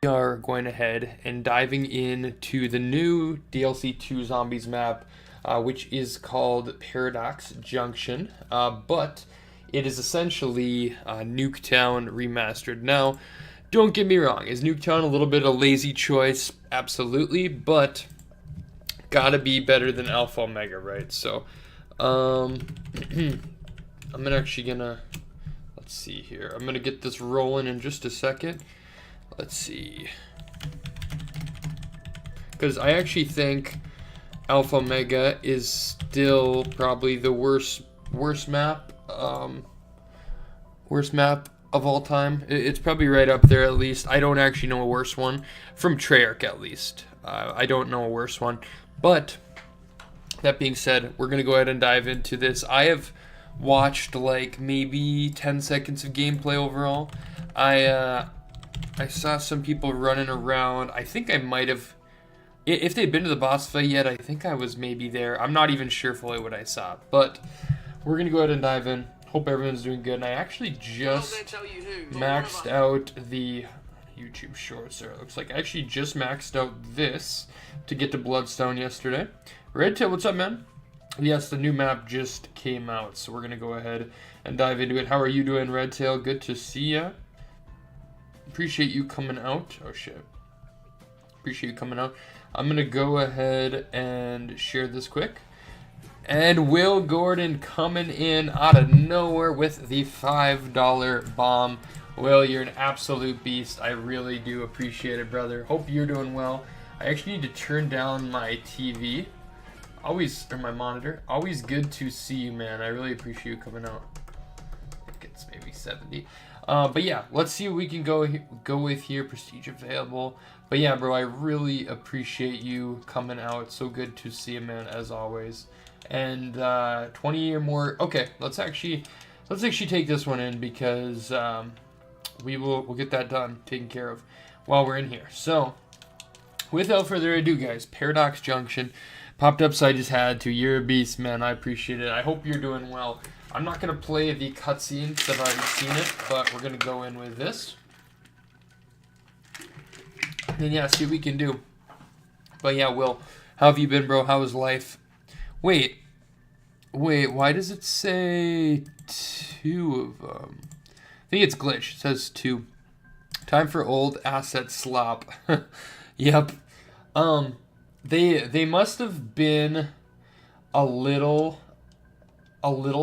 We are going ahead and diving into the new DLC 2 Zombies map, which is called Paradox Junction, but it is essentially NUKETOWN remastered. Now, don't get me wrong, is NUKETOWN a little bit of a lazy choice? Absolutely, but gotta be better than Alpha Omega, right? So, actually gonna, let's see here. I'm gonna get this rolling in just a second. Let's see. Because I actually think Alpha Omega is still probably the worst map. Worst map of all time. It's probably right up there at least. I don't actually know a worse one. From Treyarch at least. I don't know a worse one. But, that being said, we're going to go ahead and dive into this. I have watched like maybe 10 seconds of gameplay overall. I saw some people running around. I think I might have, if they'd been to the boss fight yet, I think I was maybe there. I'm not even sure fully what I saw. But we're going to go ahead and dive in. Hope everyone's doing good. And I actually just maxed out the YouTube shorts there. It looks like I actually just maxed out this to get to Bloodstone yesterday. Redtail, what's up, man? Yes, the new map just came out. So we're going to go ahead and dive into it. How are you doing, Redtail? Good to see ya. Appreciate you coming out. Oh shit. Appreciate you coming out. I'm gonna go ahead and share this quick. And Will Gordon coming in out of nowhere with the $5 bomb. Will, you're an absolute beast. I really do appreciate it, brother. Hope you're doing well. I actually need to turn down my TV. Or my monitor. Always good to see you, man. I really appreciate you coming out. I think it's maybe 70. But yeah, let's see what we can go with here. Prestige available. But yeah, bro, I really appreciate you coming out. So good to see you, man, as always. And 20 or more. Okay, let's actually take this one in because we'll get that done, taken care of while we're in here. So without further ado, guys, Paradox Junction popped up, so I just had to. You're a beast, man. I appreciate it. I hope you're doing well. I'm not going to play the cutscene because I've already seen it, but we're going to go in with this. And yeah, see what we can do. But yeah, Will, how have you been, bro? How is life? Wait, why does it say 2 of them? I think it's glitched. It says 2. Time for old asset slop. Yep. They must have been a little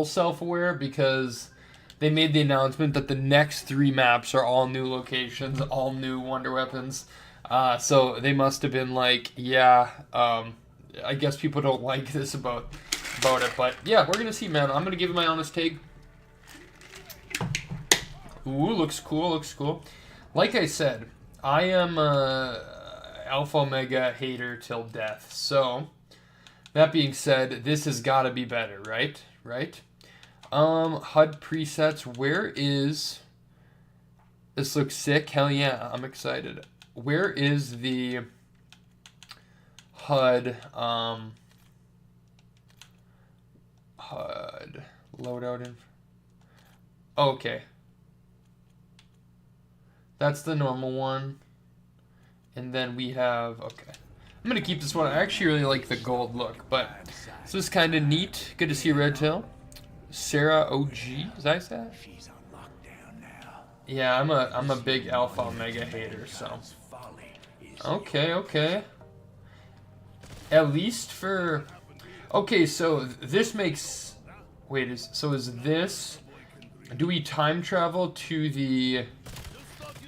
self-aware because they made the announcement that the next 3 maps are all new locations, all new wonder weapons. So they must have been like, yeah, I guess people don't like this about it. But yeah, we're gonna see, man. I'm gonna give it my honest take. Ooh, looks cool. Like I said, I am Alpha Omega hater till death. So that being said, this has got to be better, right? HUD presets. Where is this? Looks sick. Hell yeah, I'm excited. Where is the HUD HUD loadout info? Oh, okay. That's the normal one. And then we have, okay. I'm going to keep this one. I actually really like the gold look, but this is kind of neat. Good to see Redtail. Sarah OG, is that that? Yeah, I'm a big Alpha Omega hater, so. Okay. At least for, okay, so this makes, wait, is this, do we time travel to the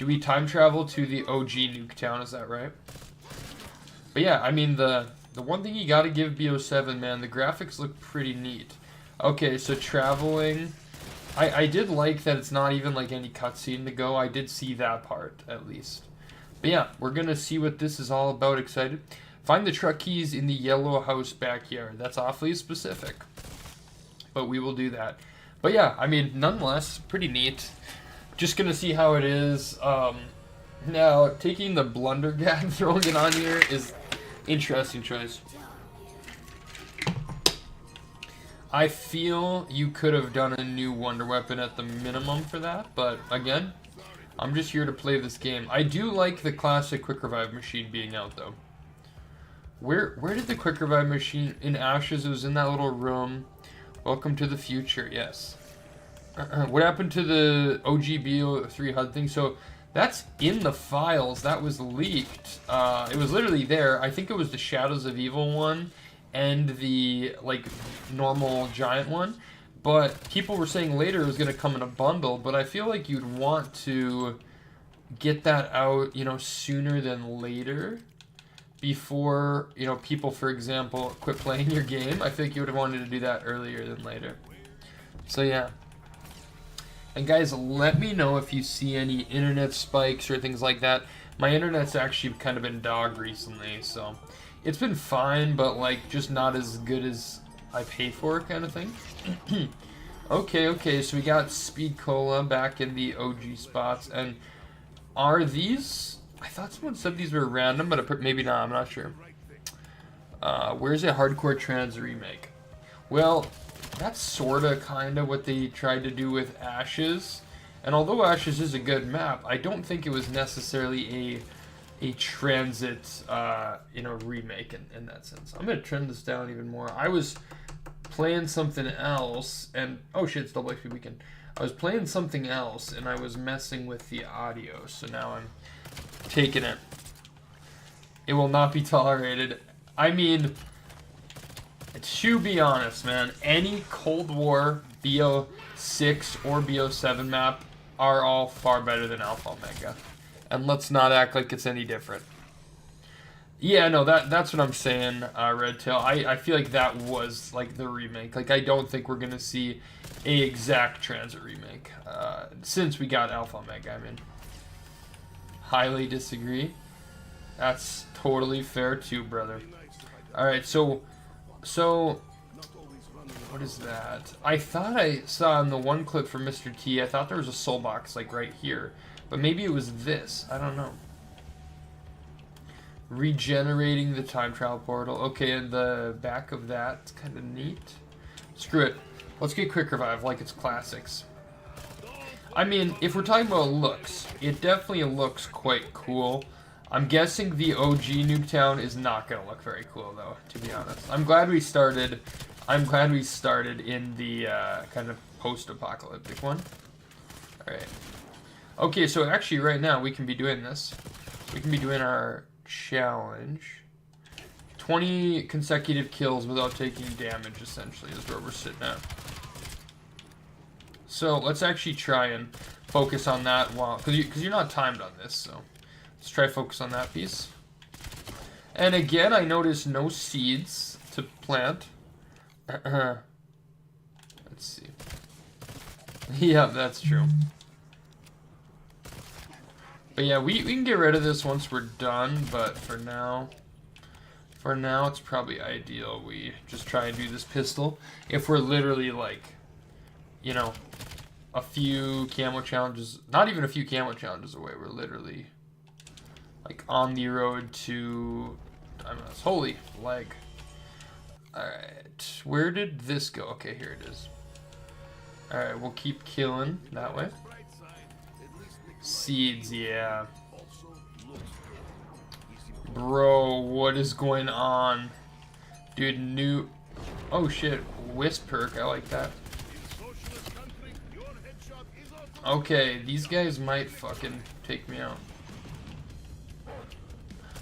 OG NUKETOWN, is that right? But yeah, I mean, the one thing you gotta give BO7, man, the graphics look pretty neat. Okay, so traveling, I did like that it's not even like any cutscene to go. I did see that part, at least. But yeah, we're gonna see what this is all about. Excited. Find the truck keys in the yellow house backyard. That's awfully specific, but we will do that. But yeah, I mean, nonetheless, pretty neat. Just gonna see how it is. Now, taking the blunder gag, throwing it on here is interesting choice. I feel you could have done a new wonder weapon at the minimum for that, but again, I'm just here to play this game. I do like the classic quick revive machine being out though. Where did the quick revive machine in Ashes? It was in that little room. Welcome to the future. Yes. What happened to the OGBO3 HUD thing? So that's in the files. That was leaked. It was literally there. I think it was the Shadows of Evil one and the like normal giant one. But people were saying later it was going to come in a bundle. But I feel like you'd want to get that out, you know, sooner than later. Before, you know, people, for example, quit playing your game. I think you would have wanted to do that earlier than later. So yeah. And guys, let me know if you see any internet spikes or things like that. My internet's actually kind of been dog recently, so it's been fine, but like just not as good as I paid for, kind of thing. Okay, so we got Speed Cola back in the OG spots, and are these? I thought someone said these were random, but maybe not. I'm not sure. Where's a Hardcore Trans remake? Well, that's sorta kinda what they tried to do with Ashes. And although Ashes is a good map, I don't think it was necessarily a transit you know, remake in that sense. I'm gonna trim this down even more. I was playing something else, and oh shit, it's Double XP weekend. I was playing something else and I was messing with the audio, so now I'm taking it. It will not be tolerated. I mean, to be honest, man, any Cold War BO6 or BO7 map are all far better than Alpha Omega. And let's not act like it's any different. Yeah, no, that's what I'm saying, Redtail. I feel like that was like the remake. Like, I don't think we're going to see a exact Transit remake since we got Alpha Omega. I mean, highly disagree. That's totally fair too, brother. Alright, so what is that? I thought I saw in the one clip from Mr. T, I thought there was a soul box like right here. But maybe it was this. I don't know. Regenerating the time travel portal. Okay, and the back of that's kind of neat. Screw it. Let's get quick revive like it's classics. I mean, if we're talking about looks, it definitely looks quite cool. I'm guessing the OG NUKETOWN is not going to look very cool, though, to be honest. I'm glad we started in the kind of post-apocalyptic one. Alright. Okay, so actually right now we can be doing this. We can be doing our challenge. 20 consecutive kills without taking damage, essentially, is where we're sitting at. So let's actually try and focus on that while, because you're not timed on this, so let's try focus on that piece. And again, I noticed no seeds to plant. Let's see. Yeah, that's true. But yeah, we can get rid of this once we're done, but for now it's probably ideal we just try and do this pistol. If we're literally like, you know, a few camo challenges, not even a few camo challenges away, we're literally like on the road to, I don't know, holy leg. Alright, where did this go? Okay, here it is. Alright, we'll keep killing that way. Seeds, yeah. Bro, what is going on? Dude, new... Oh shit, Wisp perk, I like that. Okay, these guys might fucking take me out.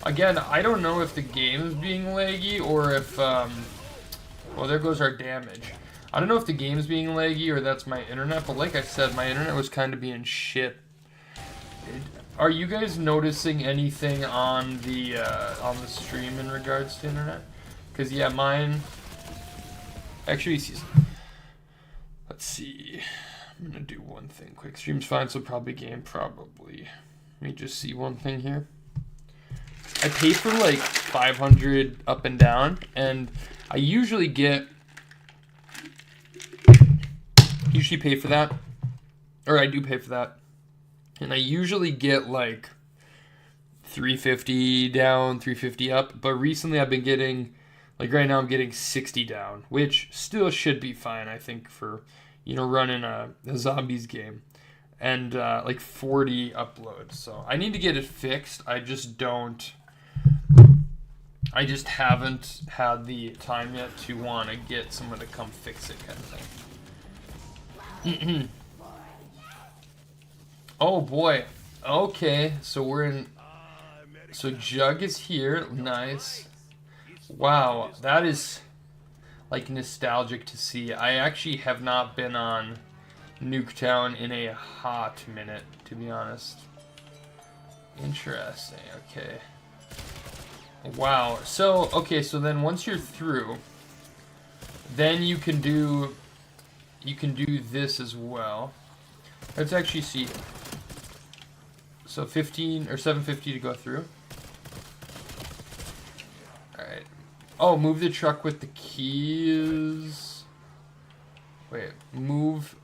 Again, I don't know if the game is being laggy or if, well, there goes our damage. I don't know if the game's being laggy or that's my internet, but like I said, my internet was kind of being shit. Are you guys noticing anything on the stream in regards to internet? Because yeah, mine actually, let's see. I'm gonna do one thing quick. Stream's fine, so probably game probably. Let me just see one thing here. I pay for like 500 up and down, and I usually pay for that, or I do pay for that. And I usually get like 350 down, 350 up. But recently I've been getting, like right now I'm getting 60 down, which still should be fine, I think, for, you know, running a zombies game. and like 40 uploads. So I need to get it fixed. I just haven't had the time yet to want to get someone to come fix it, kind of thing. Oh boy. Okay, so we're in. So Jug is here. Nice. Wow, that is like nostalgic to see. I actually have not been on NUKETOWN in a hot minute, to be honest. Interesting. Okay. Wow. So, okay, so then once you're through, then you can do this as well. Let's actually see. So 15 or 750 to go through. Alright. Oh, move the truck with the keys. Wait, move.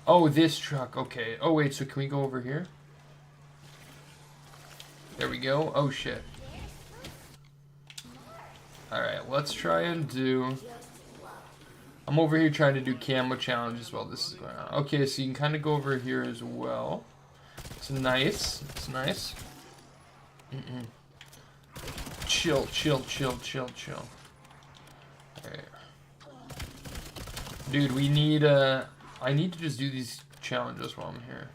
Oh, this truck. Okay. Oh, wait, so can we go over here? There we go. Oh, shit. Alright, let's try and do... I'm over here trying to do camo challenges while this is going on. Okay, so you can kind of go over here as well. It's nice. It's nice. Chill, chill, chill, chill, chill. Alright. Dude, we need, I need to just do these challenges while I'm here.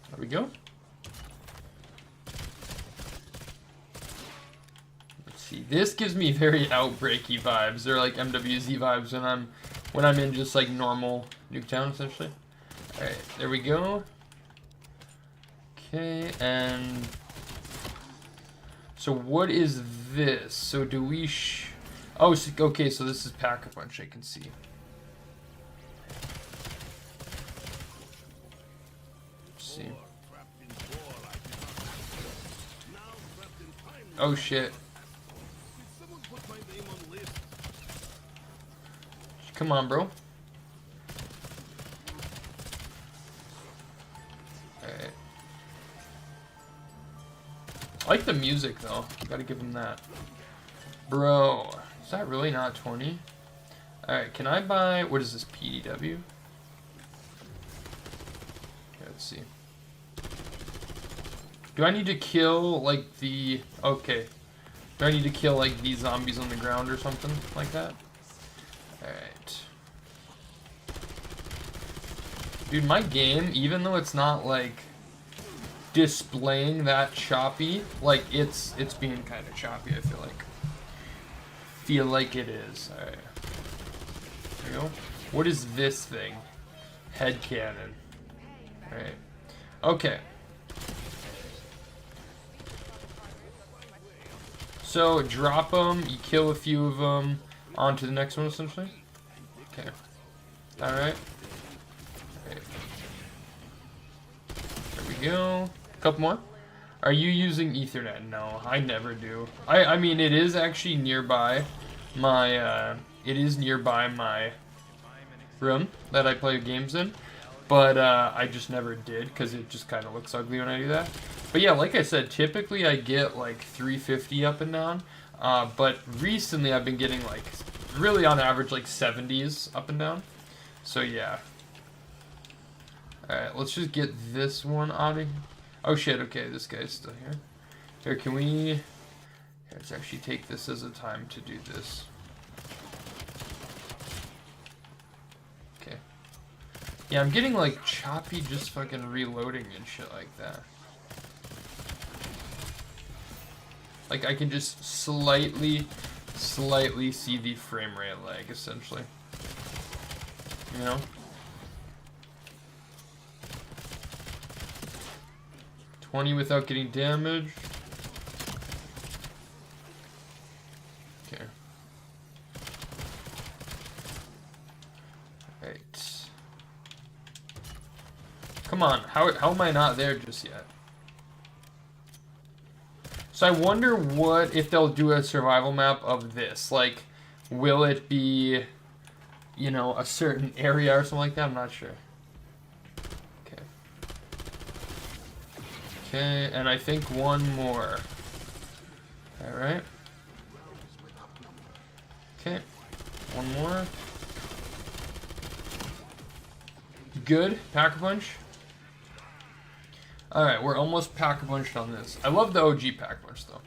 There we go. Let's see. This gives me very Outbreaky vibes. They're like MWZ vibes when I'm in just like normal NUKETOWN, essentially. Alright, there we go. Okay, and so what is this? So do we oh, so, okay, so this is Pack-a-Punch, I can see. Let's see. Oh shit. Come on, bro. Alright. I like the music though. Gotta give him that. Bro, is that really not 20? Alright, can I buy, what is this, PDW? Okay, let's see. Do I need to kill like the, okay. Do I need to kill like these zombies on the ground or something like that? Alright. Dude, my game, even though it's not like displaying that choppy, like it's being kind of choppy, I feel like it is. Alright. There we go. What is this thing? Head cannon. Alright. Okay. So drop them, you kill a few of them, on to the next one essentially. Okay. Alright. There we go. Couple more. Are you using Ethernet? No, I never do. I mean, it is actually nearby my, room that I play games in, but I just never did because it just kind of looks ugly when I do that. But yeah, like I said, typically I get like 350 up and down, but recently I've been getting like, really on average, like 70s up and down. So yeah. Alright, let's just get this one out of here. Oh shit, okay, this guy's still here. Here, can we... Here, let's actually take this as a time to do this. Okay. Yeah, I'm getting like choppy just fucking reloading and shit like that. Like I can just slightly see the frame rate lag, essentially. You know? 20 without getting damaged. Okay. Right. Come on, how am I not there just yet? So I wonder what if they'll do a survival map of this. Like, will it be, you know, a certain area or something like that? I'm not sure. Okay. Okay, and I think one more. Alright. Okay. One more. Good. Pack-a-punch. Alright, we're almost pack-a-punched on this. I love the OG pack-a-punch, though.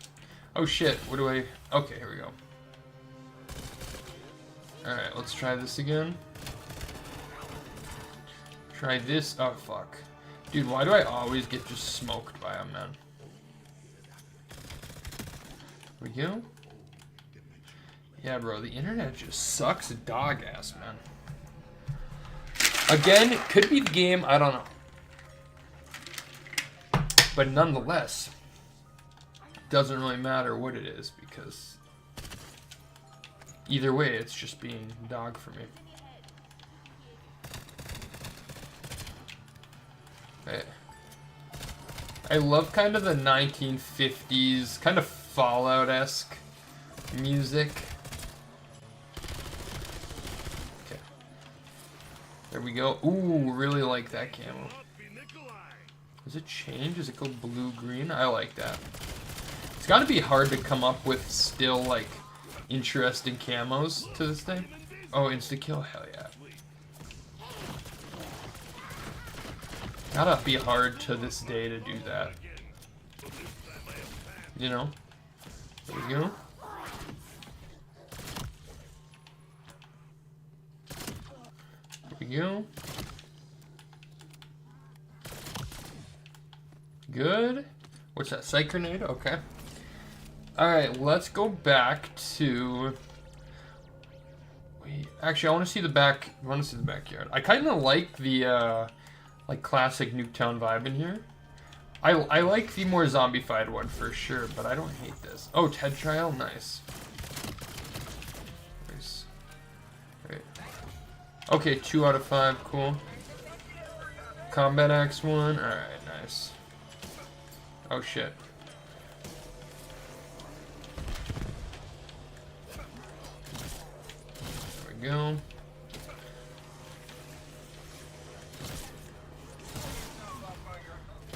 Oh, shit. What do I... Okay, here we go. Alright, let's try this again. Try this. Oh, fuck. Dude, why do I always get just smoked by him, man? Here we go. Yeah, bro, the internet just sucks dog ass, man. Again, it could be the game, I don't know. But nonetheless, it doesn't really matter what it is, because either way, it's just being dog for me. Okay. I love kind of the 1950s, kind of Fallout-esque music. Okay. There we go. Ooh, really like that camo. Does it change? Does it go blue-green? I like that. It's got to be hard to come up with still, like, interesting camos to this thing. Oh, insta-kill? Hell yeah. Gotta be hard to this day to do that. You know? There we go. There we go. Good. What's that? Sight grenade? Okay. Alright, let's go back to... Wait, actually, I want to see the back... I want to see the backyard. I kind of like the, like, classic NUKETOWN vibe in here. I like the more zombified one for sure, but I don't hate this. Oh, TED trial? Nice. Nice. Right. Okay, 2 out of 5. Cool. Combat Axe 1. Alright, nice. Oh, shit. There we go.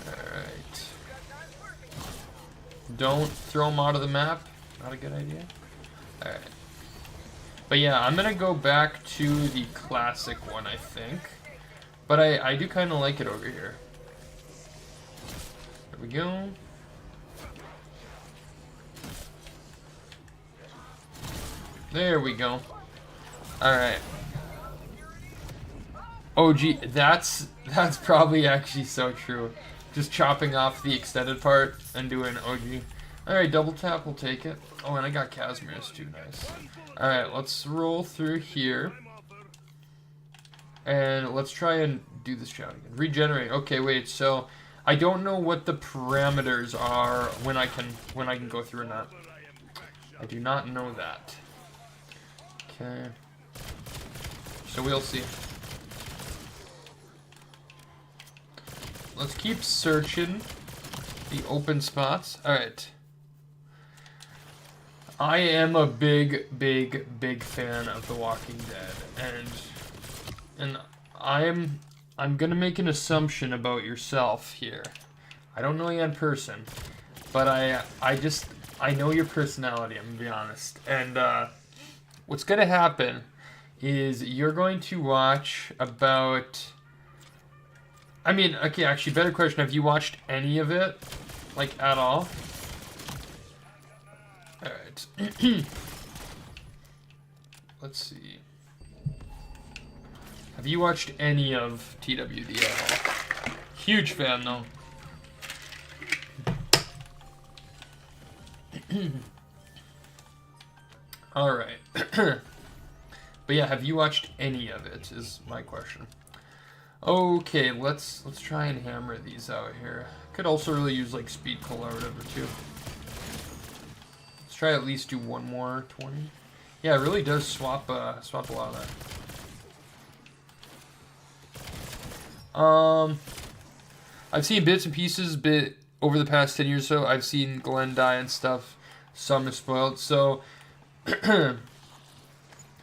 Alright. Don't throw them out of the map. Not a good idea. Alright. But yeah, I'm gonna go back to the classic one, I think. But I do kind of like it over here. There we go. There we go. Alright. Oh gee, that's probably actually so true. Just chopping off the extended part and doing OG. Alright, double tap, we'll take it. Oh, and I got Casimir's too, nice. Alright, let's roll through here. And let's try and do this shot again. Regenerate. Okay, wait, so I don't know what the parameters are when I can go through or not. I do not know that. Okay. So we'll see. Let's keep searching the open spots. Alright. I am a big fan of The Walking Dead, and I'm gonna make an assumption about yourself here. I don't know you in person, but I know your personality, I'm gonna be honest. And what's gonna happen is you're going to watch about... I mean, okay, actually, better question, have you watched any of it? Like, at all? Alright. Let's see. Have you watched any of TWD at all? Huge fan, though. Alright. But yeah, have you watched any of it, is my question. Okay, let's try and hammer these out here. Could also really use like speed cola or whatever too. Let's try at least do one more 20. Yeah, it really does swap a lot of that. I've seen bits and pieces over the past 10 years or so. I've seen Glenn die and stuff. Some is spoiled. So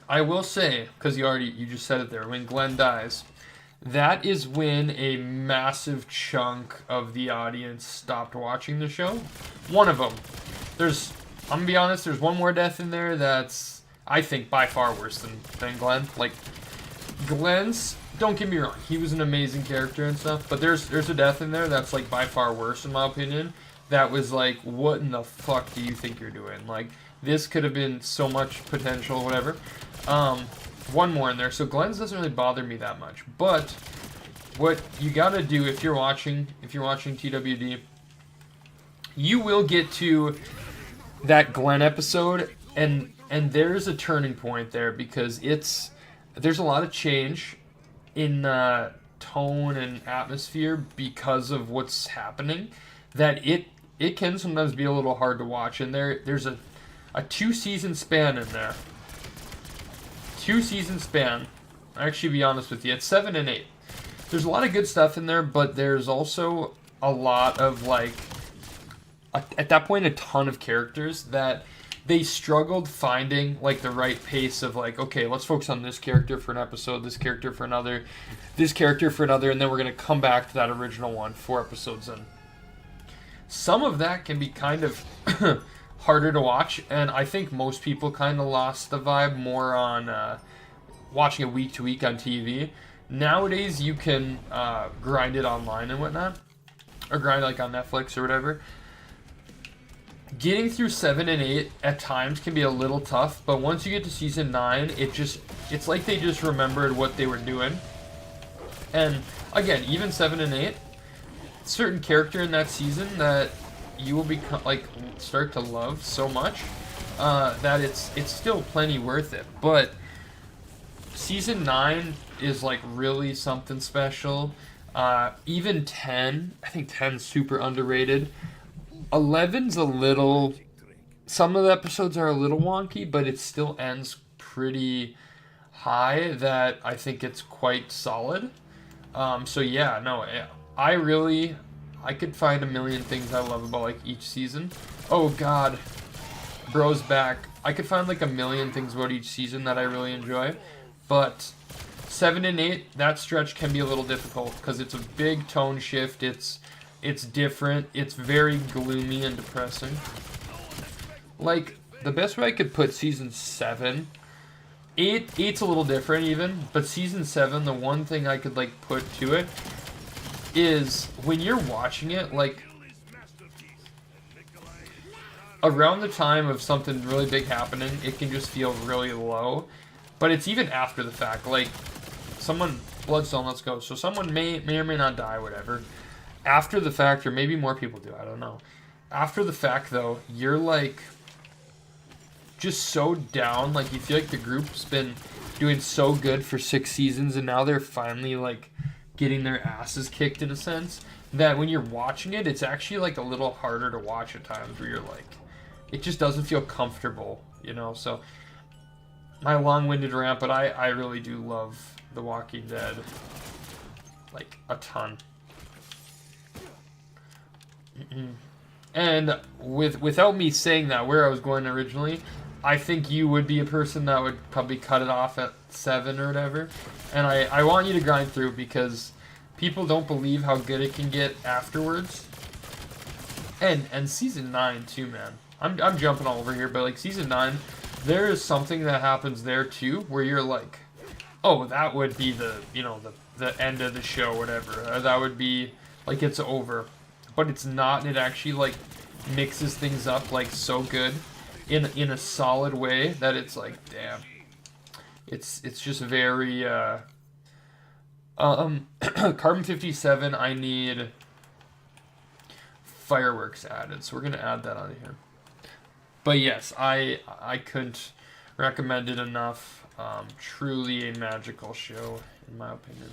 I will say, because you just said it there, when Glenn dies, that is when a massive chunk of the audience stopped watching the show. One of them. I'm gonna be honest, there's one more death in there that's, I think, by far worse than Glenn. Like, Glenn's don't get me wrong, he was an amazing character and stuff, but there's a death in there that's like by far worse in my opinion. That was like, what in the fuck do you think you're doing? Like, this could have been so much potential, whatever. One more in there. So Glenn's doesn't really bother me that much, but what you gotta do if you're watching TWD, you will get to that Glenn episode, and there's a turning point there because there's a lot of change in tone and atmosphere because of what's happening, that it can sometimes be a little hard to watch. And there's a 2-season span in there. 2-season span. Actually, be honest with you, it's 7 and 8. There's a lot of good stuff in there, but there's also a lot of, like, at that point, a ton of characters that they struggled finding, like, the right pace of, like, okay, let's focus on this character for an episode, this character for another, this character for another, and then we're going to come back to that original one 4 episodes in. Some of that can be kind of harder to watch, and I think most people kind of lost the vibe more on watching it week to week on TV. Nowadays, you can grind it online and whatnot, or grind like on Netflix or whatever. Getting through 7 and 8 at times can be a little tough, but once you get to season 9, it's like they just remembered what they were doing. And again, even 7 and 8, certain character in that season that you will become, like, start to love so much that it's still plenty worth it. But season 9 is like really something special. Even 10, I think 10's super underrated. 11's a little, some of the episodes are a little wonky, but it still ends pretty high that I think it's quite solid. So yeah, no, I could find a million things I love about like each season. Oh god, bro's back. I could find like a million things about each season that I really enjoy, but 7 and 8, that stretch can be a little difficult because it's a big tone shift. It's different. It's very gloomy and depressing. Like, the best way I could put season 7, 8's a little different even, but season 7, the one thing I could like put to it is when you're watching it, like, around the time of something really big happening, it can just feel really low. But it's even after the fact, like, someone, Bloodstone, let's go. So someone may or may not die, whatever. After the fact, or maybe more people do, I don't know. After the fact, though, you're, like, just so down. Like, you feel like the group's been doing so good for 6 seasons, and now they're finally, like, getting their asses kicked in a sense, that when you're watching it, it's actually, like, a little harder to watch at times, where you're, like, it just doesn't feel comfortable, you know? So, my long-winded rant, but I really do love The Walking Dead, like, a ton. And without me saying that, where I was going originally, I think you would be a person that would probably cut it off at 7 or whatever. And I want you to grind through because people don't believe how good it can get afterwards. And season 9 too, man. I'm jumping all over here, but like season 9, there is something that happens there too where you're like, oh, that would be the end of the show, whatever. Or that would be like it's over. But it's not, and it actually like mixes things up like so good in a solid way that it's like, damn. It's just very Carbon 57, I need fireworks added, so we're gonna add that on here. But yes, I couldn't recommend it enough. Truly a magical show, in my opinion.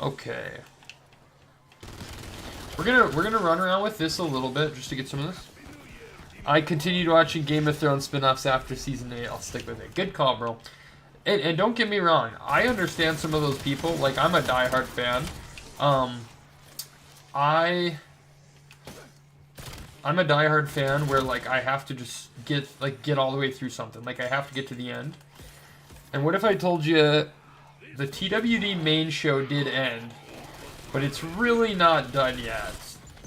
Okay. We're gonna run around with this a little bit just to get some of this. I continued watching Game of Thrones spin-offs after season 8. I'll stick with it. Good call, bro. And don't get me wrong, I understand some of those people. Like, I'm a diehard fan. I'm a diehard fan where like I have to just get all the way through something. Like I have to get to the end. And what if I told you the TWD main show did end, but it's really not done yet,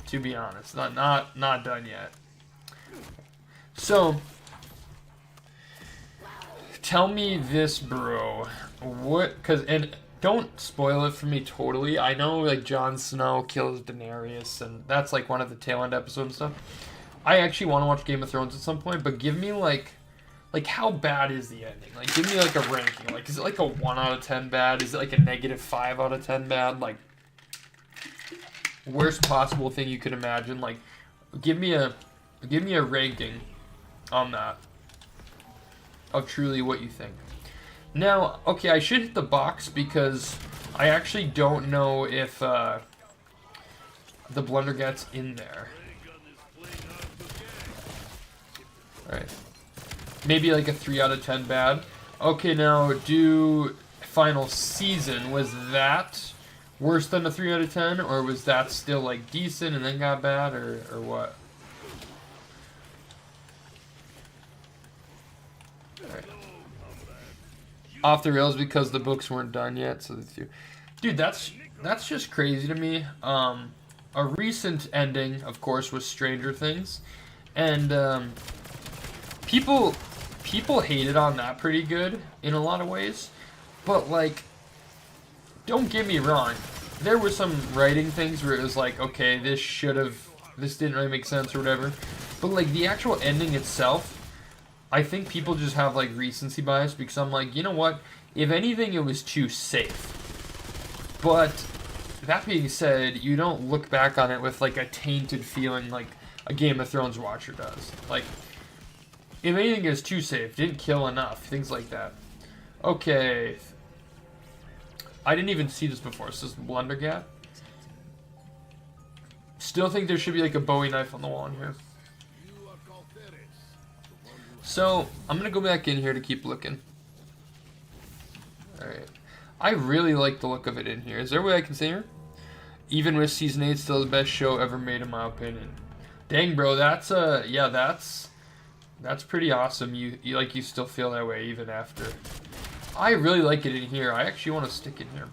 to be honest. Not done yet. So, tell me this, bro. And don't spoil it for me totally. I know like Jon Snow kills Daenerys, and that's like one of the tail end episodes and stuff. I actually want to watch Game of Thrones at some point, but give me like how bad is the ending? Like give me like a ranking. Like is it like a 1 out of 10 bad? Is it like a -5 out of 10 bad? Like worst possible thing you could imagine. Like give me a ranking on that of truly what you think. Now, okay, I should hit the box because I actually don't know if the Blundergat's in there. Alright. Maybe like a 3 out of 10 bad. Okay, now do final season. Was that worse than a 3 out of 10? Or was that still like decent and then got bad? Or what? Alright. Off the rails because the books weren't done yet. So dude, that's just crazy to me. A recent ending, of course, was Stranger Things. And people hated on that pretty good in a lot of ways, but like, don't get me wrong, there were some writing things where it was like, okay, this didn't really make sense or whatever, but like the actual ending itself, I think people just have like recency bias because I'm like, you know what, if anything it was too safe. But that being said, you don't look back on it with like a tainted feeling like a Game of Thrones watcher does. Like, if anything is too safe, didn't kill enough, things like that. Okay. I didn't even see this before. So this is Blundergat. Still think there should be like a Bowie knife on the wall in here. So, I'm going to go back in here to keep looking. Alright. I really like the look of it in here. Is there a way I can say here? Even with Season 8, still the best show ever made in my opinion. Dang, bro, that's pretty awesome. You still feel that way even after. I really like it in here. I actually want to stick in here.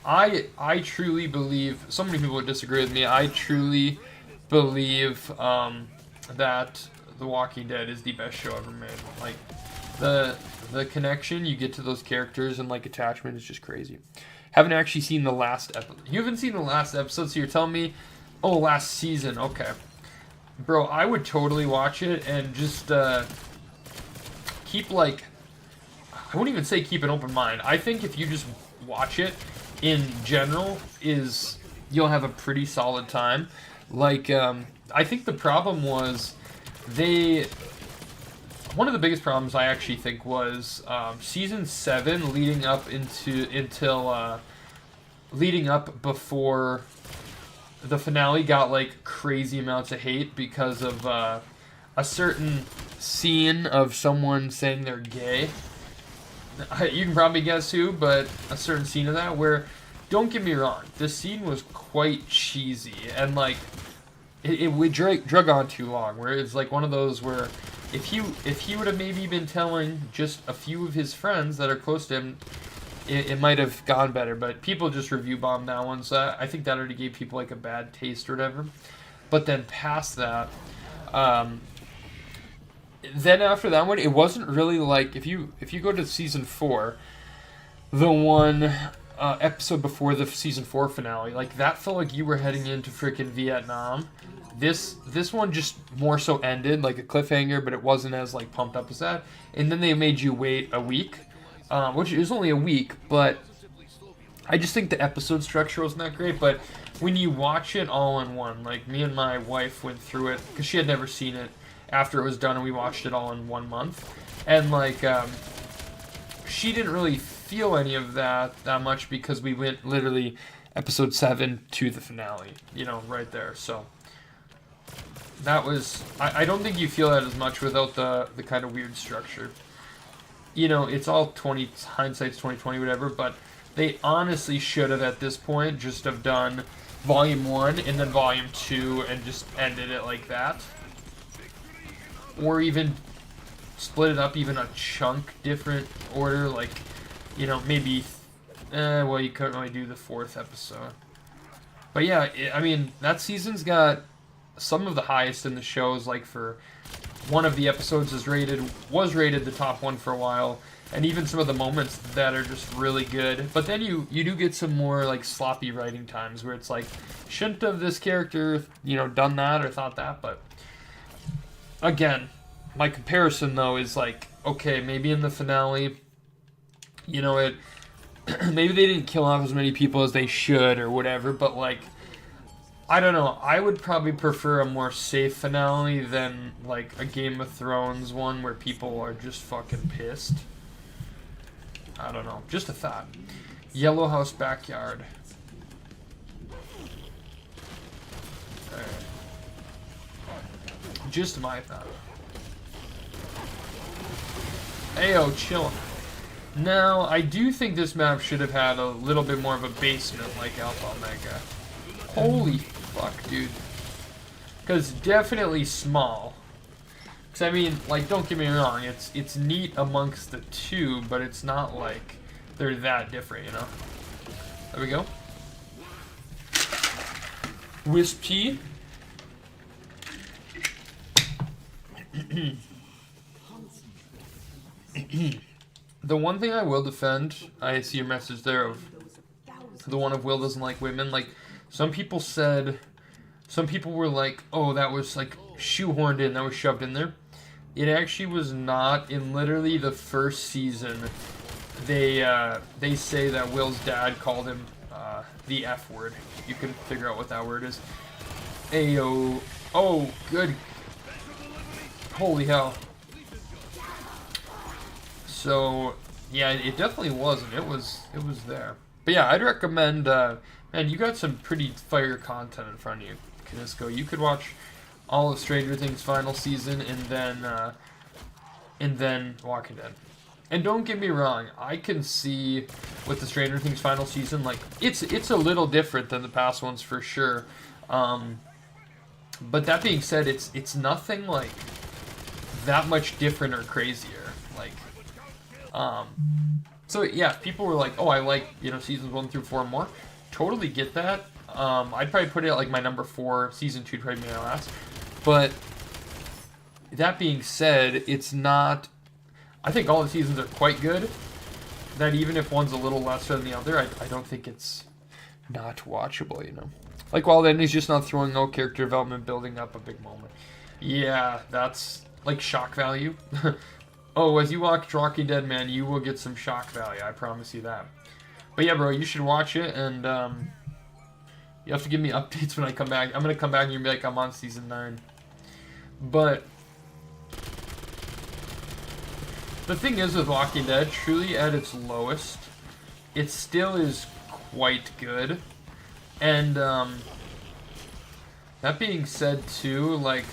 I truly believe, so many people would disagree with me, I truly believe that The Walking Dead is the best show ever made. Like, the connection you get to those characters and like attachment is just crazy. Haven't actually seen the last episode. You haven't seen the last episode, so you're telling me, oh, last season, okay. Bro, I would totally watch it and just keep like, I wouldn't even say keep an open mind. I think if you just watch it in general, you'll have a pretty solid time. Like, I think the problem was one of the biggest problems I actually think was season 7 leading up before the finale got like crazy amounts of hate because of a certain scene of someone saying they're gay. You can probably guess who, but a certain scene of that where, don't get me wrong, this scene was quite cheesy and like it drug on too long. Where it's like one of those where if he would have maybe been telling just a few of his friends that are close to him, it might have gone better, but people just review bombed that one, so I think that already gave people like a bad taste or whatever. But then past that, then after that one, it wasn't really like, if you go to season 4, the one episode before the season 4 finale, like that felt like you were heading into freaking Vietnam. This one just more so ended like a cliffhanger, but it wasn't as like pumped up as that. And then they made you wait a week. Which is only a week, but I just think the episode structure wasn't that great. But when you watch it all in one, like me and my wife went through it because she had never seen it after it was done, and we watched it all in 1 month. And like, she didn't really feel any of that much because we went literally episode 7 to the finale, right there. So that was, I don't think you feel that as much without the kind of weird structure. It's all hindsight's 2020, whatever, but they honestly should have at this point just have done volume 1 and then volume 2 and just ended it like that. Or even split it up even a chunk different order, like, maybe, well, you couldn't really do the 4th episode. But yeah, I mean, that season's got some of the highest in the shows, like for one of the episodes was rated the top one for a while, and even some of the moments that are just really good. But then you do get some more like sloppy writing times where it's like, shouldn't have this character, you know, done that or thought that. But again, my comparison though is like, okay, maybe in the finale, you know, it maybe they didn't kill off as many people as they should or whatever, but like, I don't know. I would probably prefer a more safe finale than like a Game of Thrones one where people are just fucking pissed. I don't know. Just a thought. Yellow House Backyard. Alright. Just my thought. Ayo, chillin'. Now, I do think this map should have had a little bit more of a basement like Alpha Omega. Holy fuck, dude. Because definitely small. Because, I mean, like, don't get me wrong, it's neat amongst the two, but it's not like they're that different, you know? There we go. Wisp Tea. The one thing I will defend, I see your message there of the one of Will doesn't like women. Like, some people were like, oh, that was like shoehorned in, that was shoved in there. It actually was not. In literally the first season, they say that Will's dad called him the F word. You can figure out what that word is. Ayo. Oh, good. Holy hell. So, yeah, it definitely wasn't. It was there. But yeah, I'd recommend, man, you got some pretty fire content in front of you, Kinisco. You could watch all of Stranger Things final season and then Walking Dead. And don't get me wrong, I can see with the Stranger Things final season, like, it's a little different than the past ones for sure. But that being said, it's nothing like that much different or crazier. Like, so yeah, if people were like, oh, I like, you know, seasons 1 through 4 more, totally get that. I'd probably put it at like my number 4, season 2 probably be my last. But that being said, it's not, I think all the seasons are quite good. That even if one's a little lesser than the other, I don't think it's not watchable, you know. Like, well, then he's just not throwing no character development, building up a big moment. Yeah, that's like shock value. Oh, as you watch Walking Dead, man, you will get some shock value. I promise you that. But yeah, bro, you should watch it, and you have to give me updates when I come back. I'm going to come back and you'll be like, I'm on season 9. But the thing is with Walking Dead, truly at its lowest, it still is quite good. And that being said, too, like,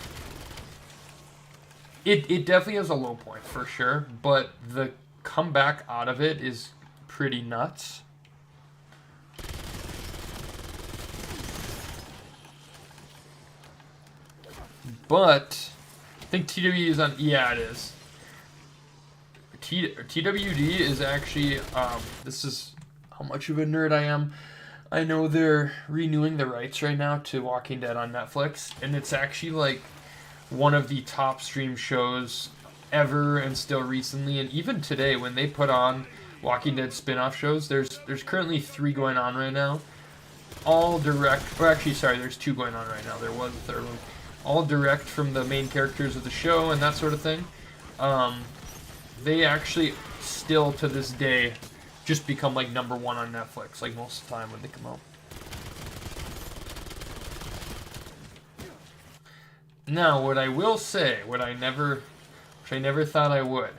it definitely has a low point, for sure, but the comeback out of it is pretty nuts. But I think TWD is on, yeah, it is. TWD is actually, this is how much of a nerd I am. I know they're renewing the rights right now to Walking Dead on Netflix, and it's actually like one of the top stream shows ever, and still recently, and even today when they put on Walking Dead spin-off shows, there's currently 3 going on right now, all direct, or actually sorry, there's 2 going on right now, there was a third one, all direct from the main characters of the show and that sort of thing. They actually still to this day just become like number 1 on Netflix, like most of the time when they come out. Now, what I will say, which I never thought I would.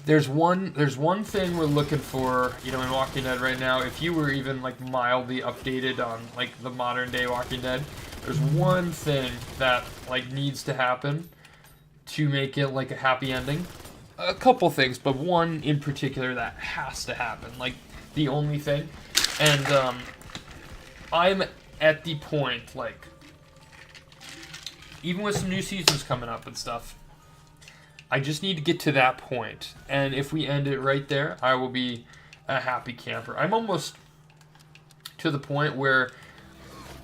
There's one thing we're looking for, you know, in Walking Dead right now. If you were even like mildly updated on like the modern day Walking Dead, there's one thing that like needs to happen to make it like a happy ending. A couple things, but one in particular that has to happen. Like the only thing, and I'm at the point like, even with some new seasons coming up and stuff, I just need to get to that point. And if we end it right there, I will be a happy camper. I'm almost to the point where,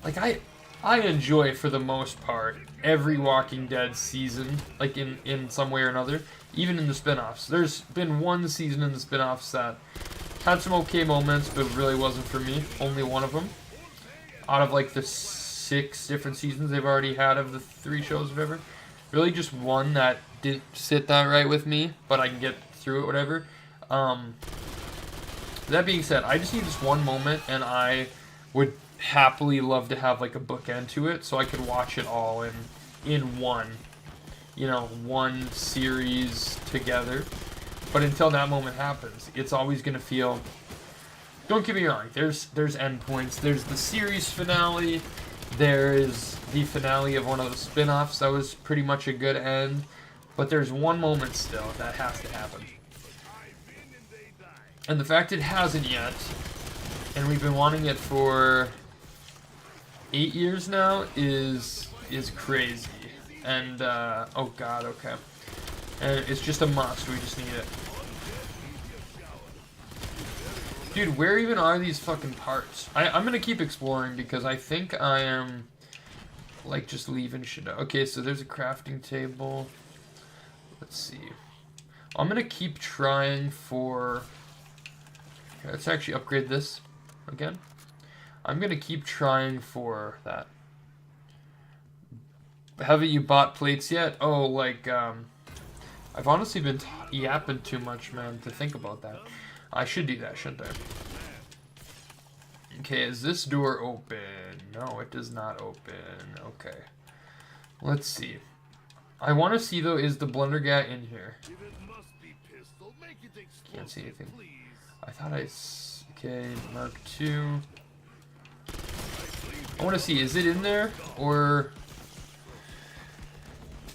like, I enjoy, for the most part, every Walking Dead season, like in some way or another, even in the spin-offs. There's been one season in the spin-offs that had some okay moments, but really wasn't for me. Only one of them. Out of like the 6 different seasons they've already had of the 3 shows, whatever. Really just one that didn't sit that right with me, but I can get through it, whatever. That being said, I just need this one moment, and I would happily love to have like a bookend to it, so I could watch it all in one, one series together. But until that moment happens, it's always gonna feel. Don't get me wrong. There's endpoints. There's the series finale. There is the finale of one of the spin-offs that was pretty much a good end. But there's one moment still that has to happen. And the fact it hasn't yet, and we've been wanting it for 8 years now, is crazy. And, oh god, okay. And it's just a must, we just need it. Dude, where even are these fucking parts? I'm gonna keep exploring because I think I am, like, just leaving shit out. Okay, so there's a crafting table. Let's see. I'm gonna keep trying for... Okay, let's actually upgrade this again. I'm gonna keep trying for that. Haven't you bought plates yet? Oh, like, I've honestly been yapping too much, man, to think about that. I should do that, shouldn't I? Okay, is this door open? No, it does not open. Okay. Let's see. I want to see, though, is the Blundergat in here? Can't see anything. I thought I... Okay, Mark II. I want to see, is it in there? Or...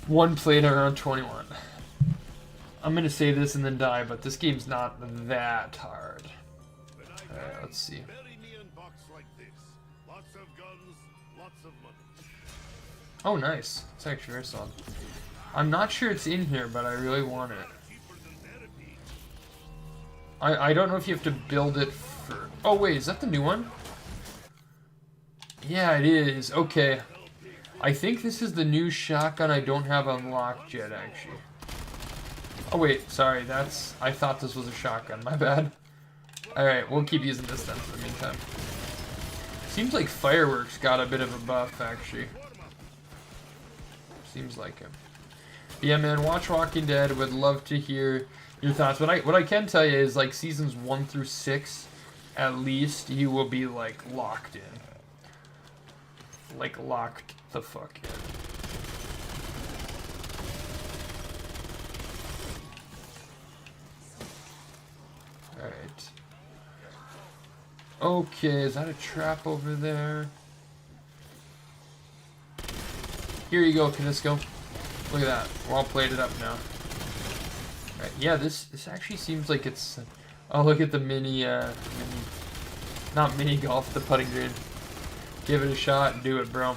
one plate around 21. I'm going to say this and then die, but this game's not that hard. Alright, let's see. Oh, nice. It's actually very solid. I'm not sure it's in here, but I really want it. I don't know if you have to build it for... Oh, wait, is that the new one? Yeah, it is. Okay. I think this is the new shotgun I don't have unlocked yet, actually. Oh, wait, sorry, that's... I thought this was a shotgun, my bad. Alright, we'll keep using this then for the meantime. Seems like Fireworks got a bit of a buff, actually. Seems like it. But yeah, man, watch Walking Dead. Would love to hear your thoughts. What I can tell you is, like, seasons 1 through 6, at least, you will be, like, locked in. Like, locked the fuck in. Alright. Okay, is that a trap over there? Here you go, Canisco. Look at that. We're all plated up now. Right, yeah, this actually seems like it's... Oh, look at the not mini golf, the putting green. Give it a shot and do it, bro.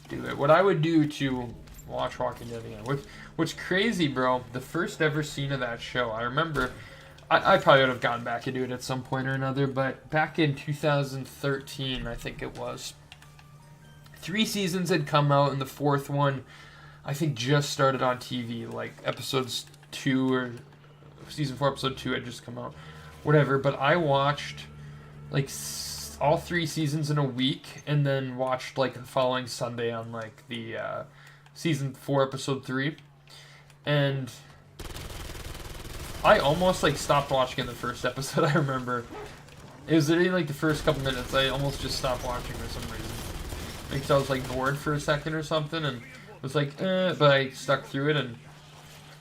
Do it. What I would do to watch Walking Dead again. What's crazy, bro, the first ever scene of that show, I remember... I probably would have gotten back into it at some point or another, but back in 2013, I think it was, 3 seasons had come out, and the 4th one, I think, just started on TV, like episodes 2 or season 4, episode 2 had just come out, whatever. But I watched like all 3 seasons in a week, and then watched like the following Sunday on like the season 4, episode 3, and I almost like stopped watching in the first episode. I remember it was literally like the first couple minutes. I almost just stopped watching for some reason. Because I was like bored for a second or something, and was like, but I stuck through it, and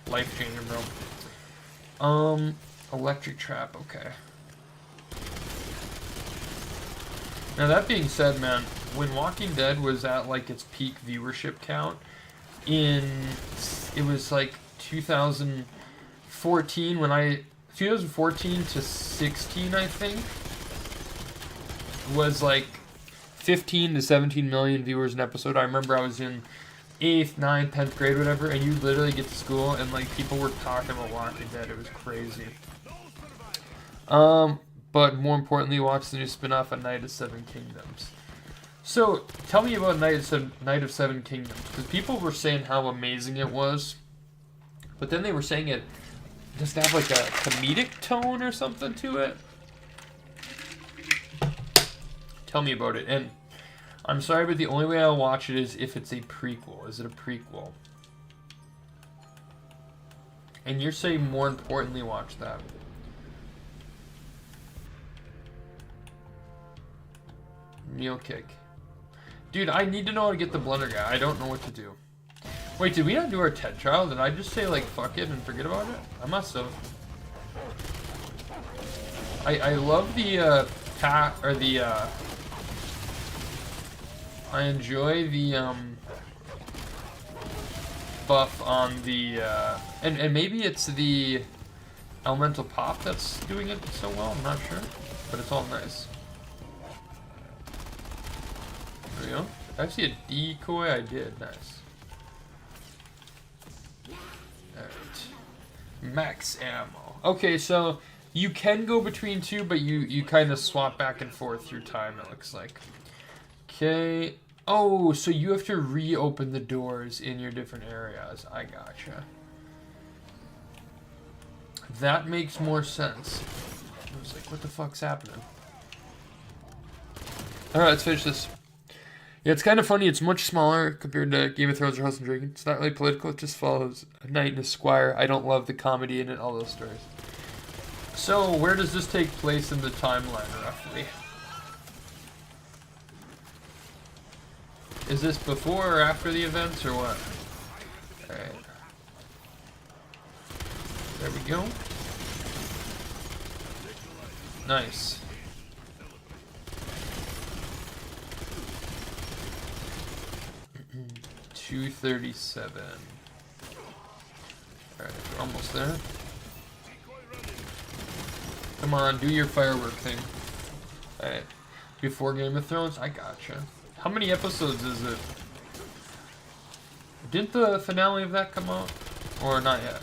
life changing, bro. Electric trap, okay. Now that being said, man, when Walking Dead was at like its peak viewership count, it was like 2014 2014 to 16, I think, was like 15 to 17 million viewers an episode. I remember I was in 8th, 9th, 10th grade, whatever, and you literally get to school and like people were talking about Walking Dead. It was crazy. But more importantly, watch the new spin-off, A Night of 7 Kingdoms. So, tell me about Night of Seven Kingdoms, because people were saying how amazing it was, but then they were saying it does it have like a comedic tone or something to it? Tell me about it. And I'm sorry, but the only way I'll watch it is if it's a prequel. Is it a prequel? And you're saying more importantly watch that. Meal kick. Dude, I need to know how to get the blender guy. I don't know what to do. Wait, did we not do our TED trial? Did I just say, like, fuck it and forget about it? I must have. I love the, I enjoy the, buff on the, and maybe it's the elemental pop that's doing it so well. I'm not sure. But it's all nice. There we go. Did I see a decoy? I did. Nice. Alright. Max ammo. Okay, so you can go between two, but you kind of swap back and forth through time, it looks like. Okay. Oh, so you have to reopen the doors in your different areas. I gotcha. That makes more sense. I was like, what the fuck's happening? Alright, let's finish this. Yeah, it's kind of funny. It's much smaller compared to Game of Thrones or House and Dragon. It's not really political. It just follows a knight and a squire. I don't love the comedy in it, all those stories. So, where does this take place in the timeline, roughly? Is this before or after the events, or what? Alright. There we go. Nice. $237. Alright, we're almost there. Come on, do your firework thing. Alright. Before Game of Thrones? I gotcha. How many episodes is it? Didn't the finale of that come out? Or not yet?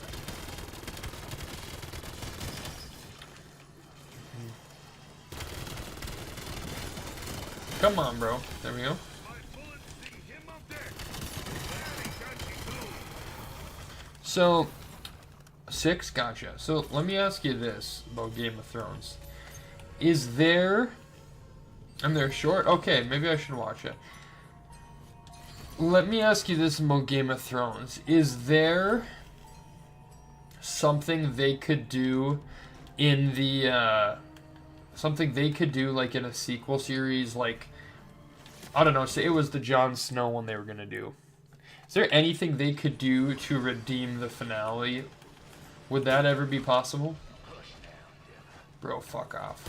Come on, bro. There we go. So, 6? Gotcha. So, let me ask you this about Game of Thrones. Is there... And they're short? Okay, maybe I should watch it. Let me ask you this about Game of Thrones. Is there something they could do in the... something they could do, like, in a sequel series, like... I don't know, say it was the Jon Snow one they were gonna do. Is there anything they could do to redeem the finale? Would that ever be possible? Bro, fuck off.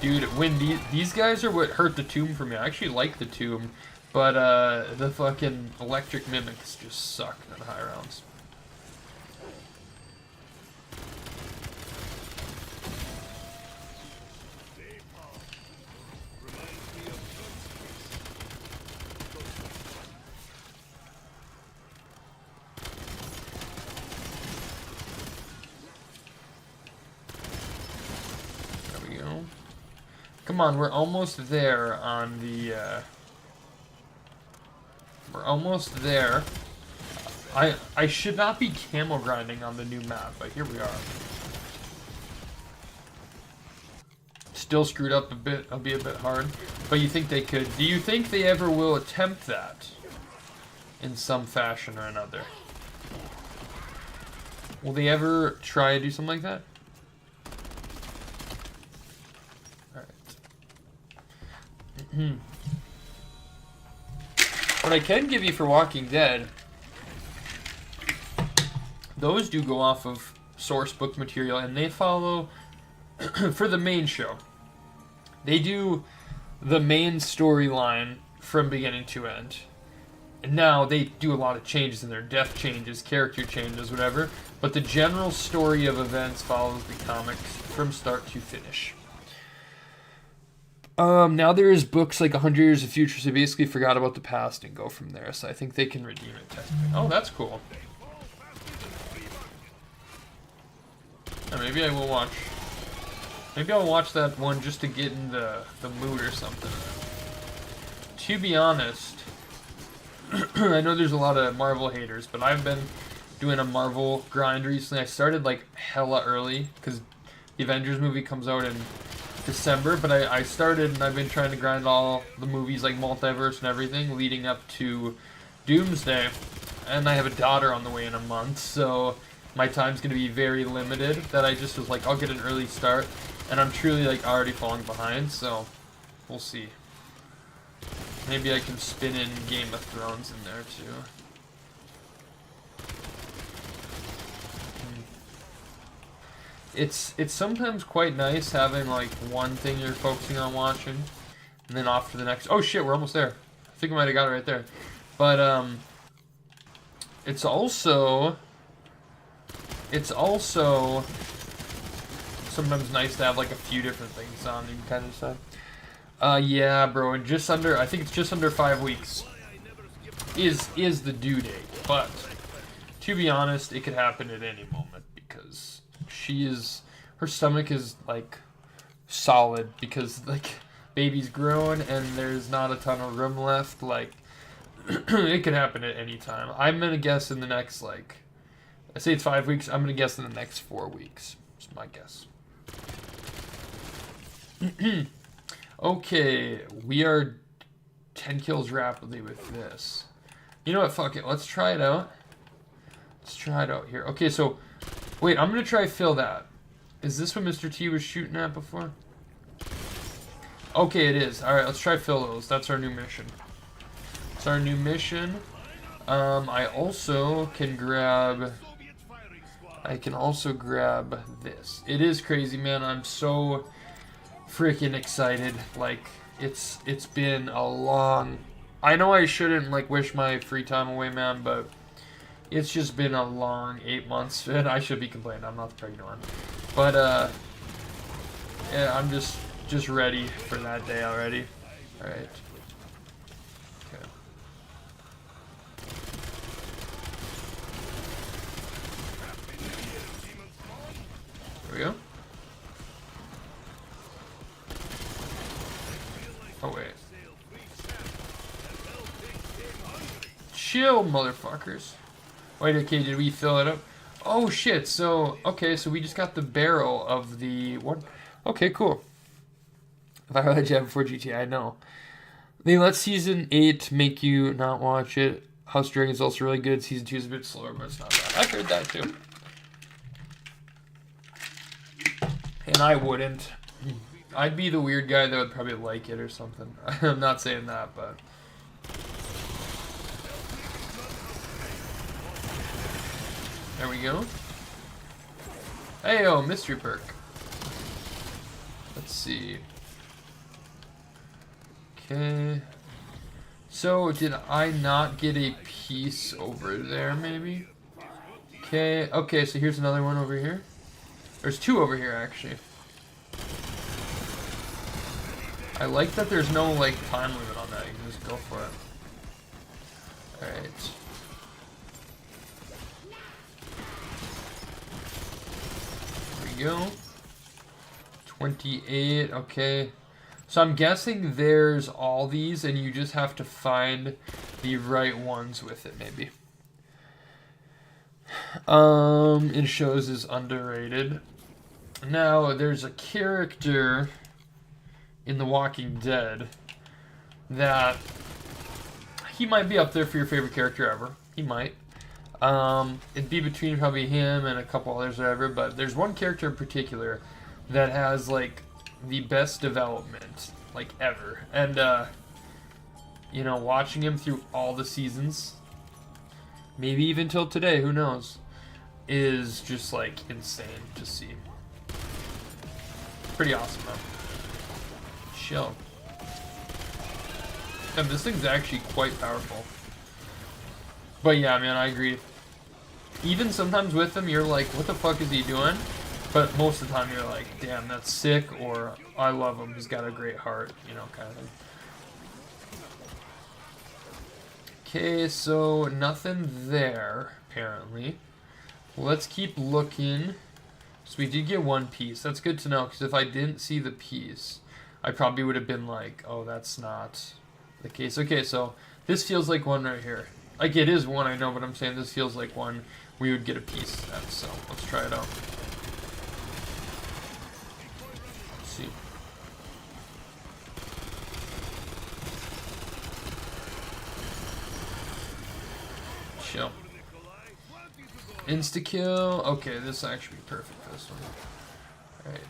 Dude, when these guys are what hurt the tomb for me. I actually like the tomb, but the fucking electric mimics just suck at high rounds. Come on, we're almost there on the, we're almost there. I should not be camel grinding on the new map, but here we are. Still screwed up a bit, I'll be a bit hard. But you think they could. Do you think they ever will attempt that? In some fashion or another? Will they ever try to do something like that? What I can give you for Walking Dead, those do go off of source book material, and they follow, for the main show, they do the main storyline from beginning to end. And now they do a lot of changes in there, death changes, character changes, whatever, but the general story of events follows the comics from start to finish. Now there is books like 100 Years of Future, so they basically forgot about the past and go from there, so I think they can redeem it technically. Oh, that's cool. Yeah, maybe I will watch. Maybe I'll watch that one just to get in the mood or something. To be honest, I know there's a lot of Marvel haters, but I've been doing a Marvel grind recently. I started like hella early because the Avengers movie comes out in December, but I started and I've been trying to grind all the movies like Multiverse and everything leading up to Doomsday. And I have a daughter on the way in a month, so my time's going to be very limited. That I just was like, I'll get an early start, and I'm truly like already falling behind, so we'll see. Maybe I can spin in Game of Thrones in there too. It's sometimes quite nice having like one thing you're focusing on watching, and then off to the next. Oh shit, we're almost there. I think I might have got it right there, but it's also sometimes nice to have like a few different things on and kind of stuff. Yeah, bro, and just under, I think it's just under 5 weeks is the due date. But to be honest, it could happen at any moment because her stomach is like solid because like baby's growing and there's not a ton of room left. Like it could happen at any time. I'm gonna guess in the next like, I say it's 5 weeks. I'm gonna guess in the next 4 weeks. That's my guess. Okay, we are 10 kills rapidly with this. You know what? Fuck it. Let's try it out. Let's try it out here. Okay, so wait, I'm gonna try fill that. Is this what Mr. T was shooting at before? Okay, it is. All right, let's try fill those. That's our new mission. It's our new mission. I also can grab. I can also grab this. It is crazy, man. I'm so freaking excited. Like it's been a long. I know I shouldn't like wish my free time away, man, but it's just been a long 8 months, and I should be complaining. I'm not the pregnant one, but yeah, I'm just ready for that day already. All right. Okay. There we go. Oh wait. Chill, motherfuckers. Wait, okay, did we fill it up? Oh shit, so, okay, so we just got the barrel of the, what? Okay, cool. If I read Jab before GTA, I know. They let Season 8 make you not watch it. House of Dragon is also really good. Season 2 is a bit slower, but it's not bad. I've heard that too. And I wouldn't. I'd be the weird guy that would probably like it or something. I'm not saying that, but... There we go. Hey-o, mystery perk. Let's see. Okay. So, did I not get a piece over there, maybe? Okay, okay, so here's another one over here. There's two over here, actually. I like that there's no, like, time limit on that. You can just go for it. Alright. There we go. 28, okay. So I'm guessing there's all these, and you just have to find the right ones with it, maybe. It shows is underrated. Now, there's a character in The Walking Dead that he might be up there for your favorite character ever. He might. It'd be between probably him and a couple others or whatever, but there's one character in particular that has, like, the best development, like, ever. And, you know, watching him through all the seasons, maybe even till today, who knows, is just, like, insane to see. Pretty awesome, though. Chill. And this thing's actually quite powerful. But yeah, man, I agree. Even sometimes with him, you're like, what the fuck is he doing? But most of the time, you're like, damn, that's sick, or I love him, he's got a great heart, you know, kind of thing. Okay, so nothing there, apparently. Let's keep looking So we did get one piece. That's good to know, because if I didn't see the piece, I probably would have been like, oh, that's not the case. Okay, so this feels like one right here. Like, it is one, I know, but I'm saying this feels like one we would get a piece at. So let's try it out. Let's see. Chill. Insta-kill. Okay, this will actually be perfect for this one. Alright.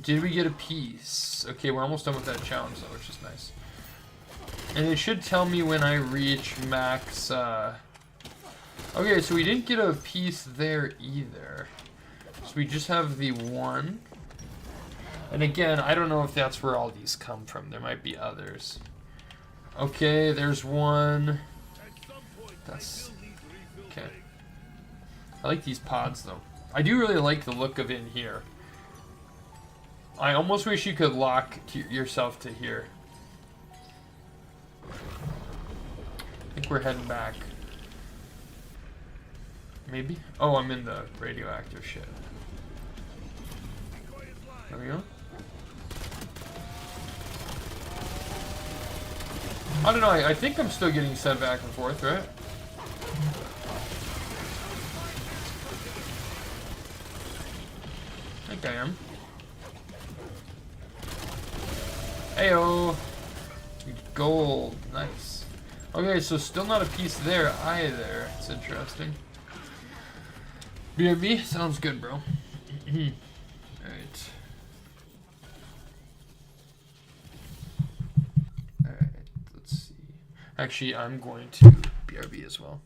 Did we get a piece? Okay, we're almost done with that challenge though, which is nice. And it should tell me when I reach max, Okay, so we didn't get a piece there either. So we just have the one. And again, I don't know if that's where all these come from. There might be others. Okay, there's one. That's... okay. I like these pods though. I do really like the look of it in here. I almost wish you could lock yourself to here. I think we're heading back. Maybe? Oh, I'm in the radioactive shit. There we go. I don't know, I think I'm still getting sent back and forth, right? I think I am. Heyo! Gold. Nice. Okay, so still not a piece there either. It's interesting. BRB? Sounds good, bro. Alright. Alright, let's see. Actually, I'm going to BRB as well.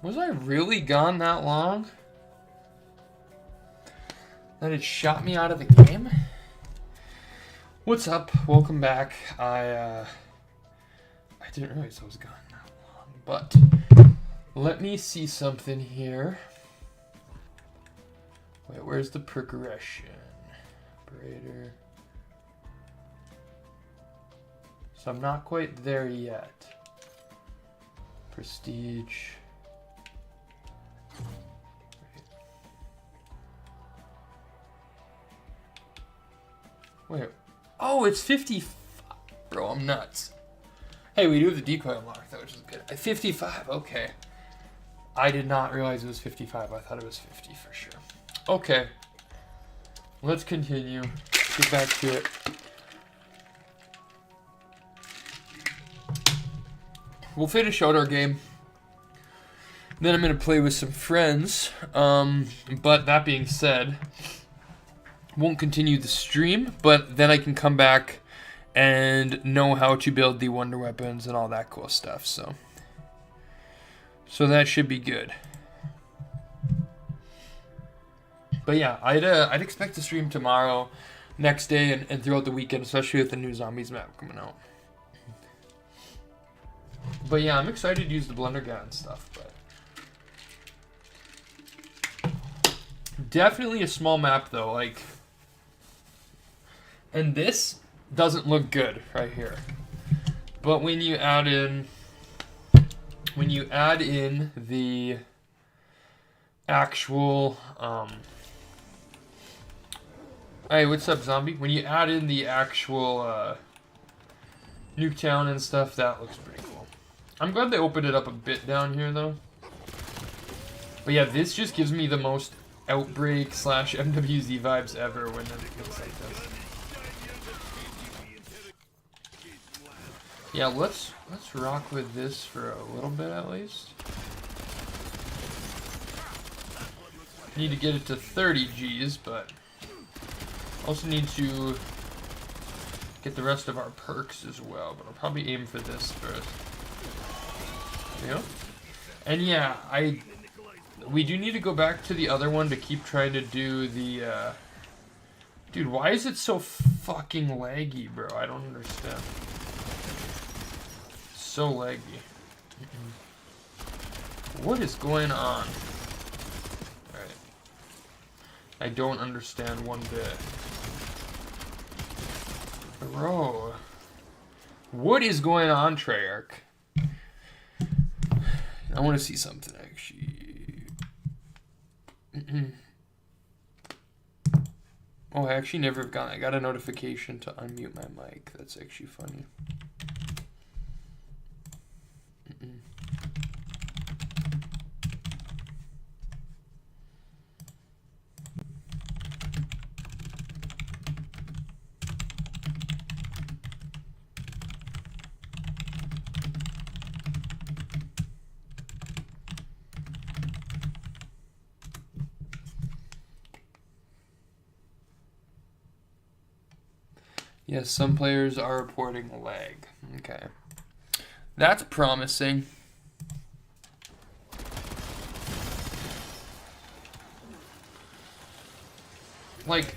Was I really gone that long? That it shot me out of the game? What's up? Welcome back. I didn't realize I was gone that long, but let me see something here. Wait, where's the progression? Operator. So I'm not quite there yet. Prestige. Wait. Oh, it's 55. Bro, I'm nuts. Hey, we do have the decoy unlocked, though, which is good. 55, okay. I did not realize it was 55. I thought it was 50 for sure. Okay. Let's continue. Get back to it. We'll finish out our game. Then I'm going to play with some friends. But that being said, won't continue the stream, but then I can come back and know how to build the wonder weapons and all that cool stuff. So that should be good. But yeah, I'd expect to stream tomorrow, next day, and throughout the weekend, especially with the new zombies map coming out. But yeah, I'm excited to use the blender gun and stuff, but definitely a small map though, like, and this doesn't look good right here. But when you add in the actual hey, what's up, zombie? When you add in the actual NUKETOWN and stuff, that looks pretty cool. I'm glad they opened it up a bit down here, though. But yeah, this just gives me the most Outbreak / MWZ vibes ever when it looks like this. Yeah, let's rock with this for a little bit at least. Need to get it to 30 Gs, but also need to get the rest of our perks as well. But I'll probably aim for this first. Yeah. And yeah, we do need to go back to the other one to keep trying to do the dude, why is it so fucking laggy, bro? I don't understand. So laggy. What is going on? Alright. I don't understand one bit. Bro. What is going on, Treyarch? I want to see something, actually. Oh, I actually never have gotten... I got a notification to unmute my mic. That's actually funny. Yes, some players are reporting lag. Okay. That's promising. Like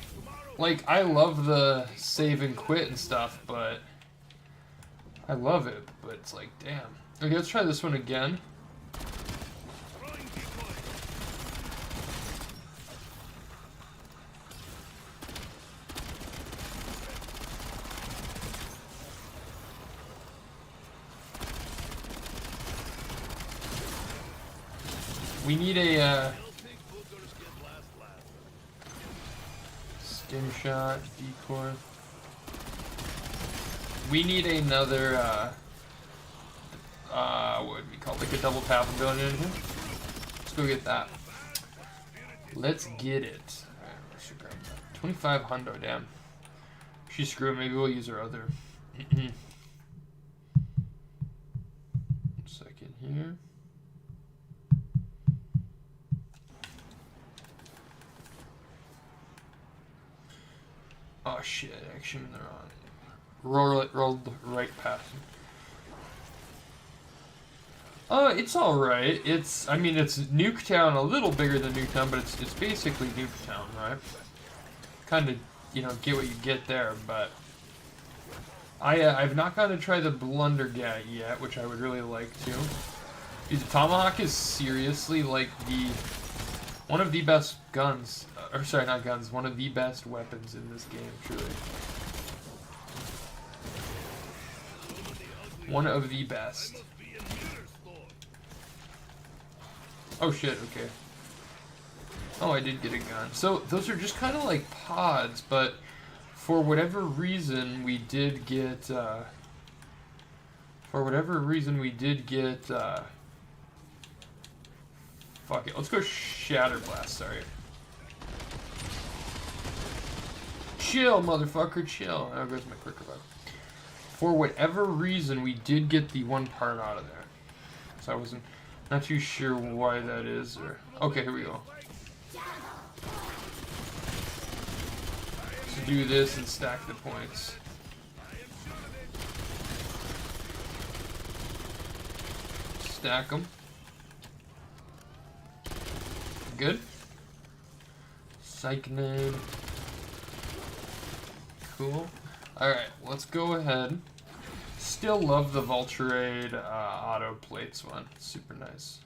I love the save and quit and stuff, but I love it, but it's like, damn. Okay, let's try this one again. We need a stim shot, decoy. We need another what would we call it? Like a double tap ability in here. Let's go get that. Let's get it. Alright, we should grab that. 2500, damn. She's screwed, maybe we'll use her other. 1 second here. Oh shit, actually they're on. Rolled right past him. It's all right. I mean, it's NUKETOWN, a little bigger than NUKETOWN, but it's basically NUKETOWN, right? Kind of, you know, get what you get there, but I've not gotten to try the Blundergat yet, which I would really like to. Dude, the Tomahawk is seriously like one of the best guns, or sorry, not guns, one of the best weapons in this game, truly. One of the best. Oh shit, okay. Oh, I did get a gun. So, those are just kind of like pods, but for whatever reason, we did get, fuck it, let's go Shatter Blast, sorry. Chill, motherfucker, chill. There goes my quicker button. For whatever reason, we did get the one part out of there. So I wasn't, not too sure why that is, or... Okay, here we go. So do this and stack the points. Stack them. Good. Psych nade. Cool. Alright, let's go ahead. Still love the Vulturade auto plates one. Super nice.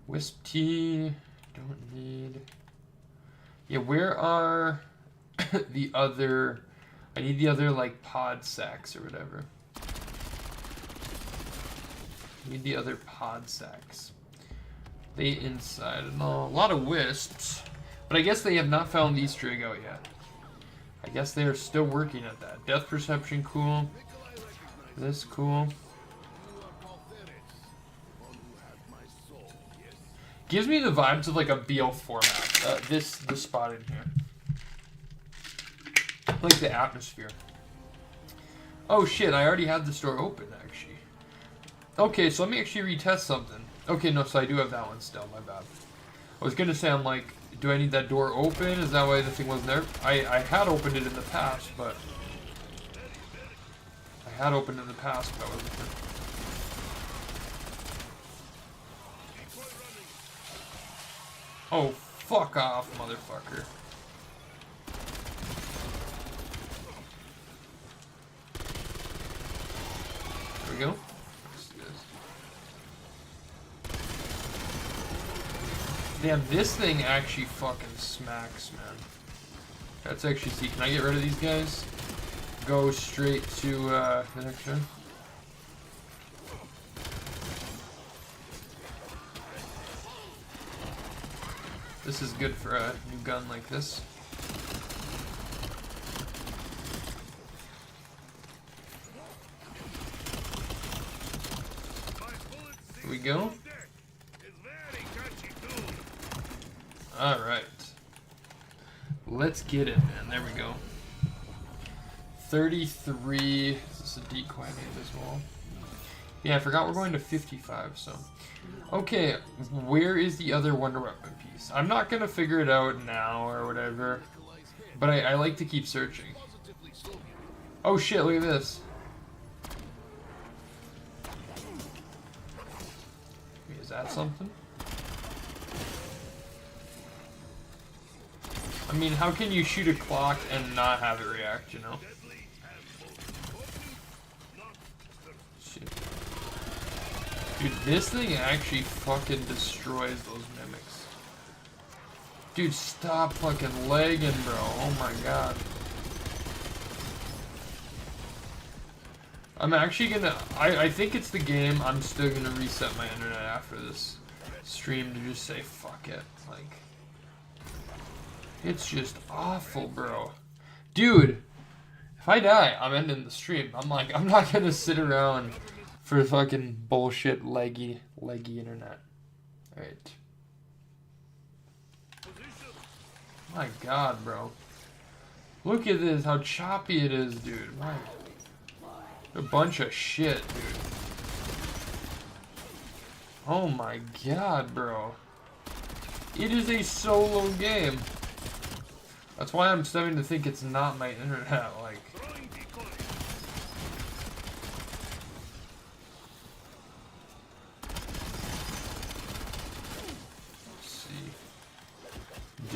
Wisp T. Don't need. Yeah, where are the other... I need the other, like, pod sacks or whatever. I need the other pod sacks. They inside and all. A lot of wisps. But I guess they have not found the Easter egg out yet. I guess they are still working at that. Death Perception, cool. This, cool. Gives me the vibes of like a BO4 map. This spot in here. Like the atmosphere. Oh shit, I already had this door open actually. Okay, so let me actually retest something. Okay, no, so I do have that one still, my bad. I was gonna say, I'm like, do I need that door open? Is that why the thing wasn't there? I had opened it in the past, but... I had opened it in the past, but I wasn't sure. Oh, fuck off, motherfucker. There we go. Damn, this thing actually fucking smacks, man. Let's actually see. Can I get rid of these guys? Go straight to the next one. This is good for a new gun like this. Here we go. Alright. Let's get it, man. There we go. 33. Is this a decoy made as well? Yeah, I forgot we're going to 55, so. Okay, where is the other Wonder Weapon piece? I'm not going to figure it out now or whatever, but I like to keep searching. Oh shit, look at this. Is that something? I mean, how can you shoot a clock and not have it react, you know? Shit. Dude, this thing actually fucking destroys those mimics. Dude, stop fucking lagging, bro. Oh my god. I'm actually gonna... I think it's the game. I'm still gonna reset my internet after this stream to just say fuck it. Like... It's just awful, bro. Dude, if I die, I'm ending the stream. I'm like, I'm not gonna sit around for fucking bullshit leggy internet. Alright. My god, bro. Look at this, how choppy it is, dude. My... A bunch of shit, dude. Oh my god, bro. It is a solo game. That's why I'm starting to think it's not my internet, like...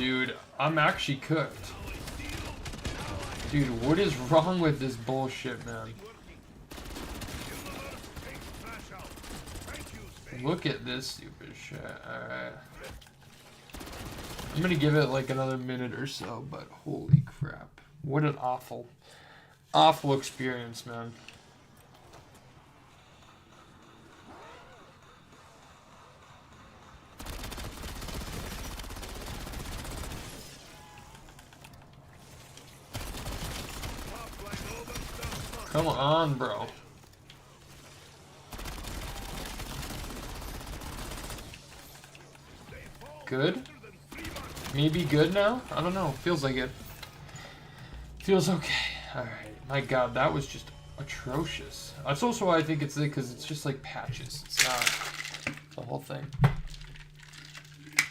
dude. I'm actually cooked. Dude, what is wrong with this bullshit, man? Look at this stupid shit. Alright. I'm gonna give it like another minute or so, but holy crap. What an awful, awful experience, man. Come on, bro. Good? Maybe good now? I don't know. Feels like it. Feels okay. Alright. My god, that was just atrocious. That's also why I think it's because it's just like patches. It's not the whole thing.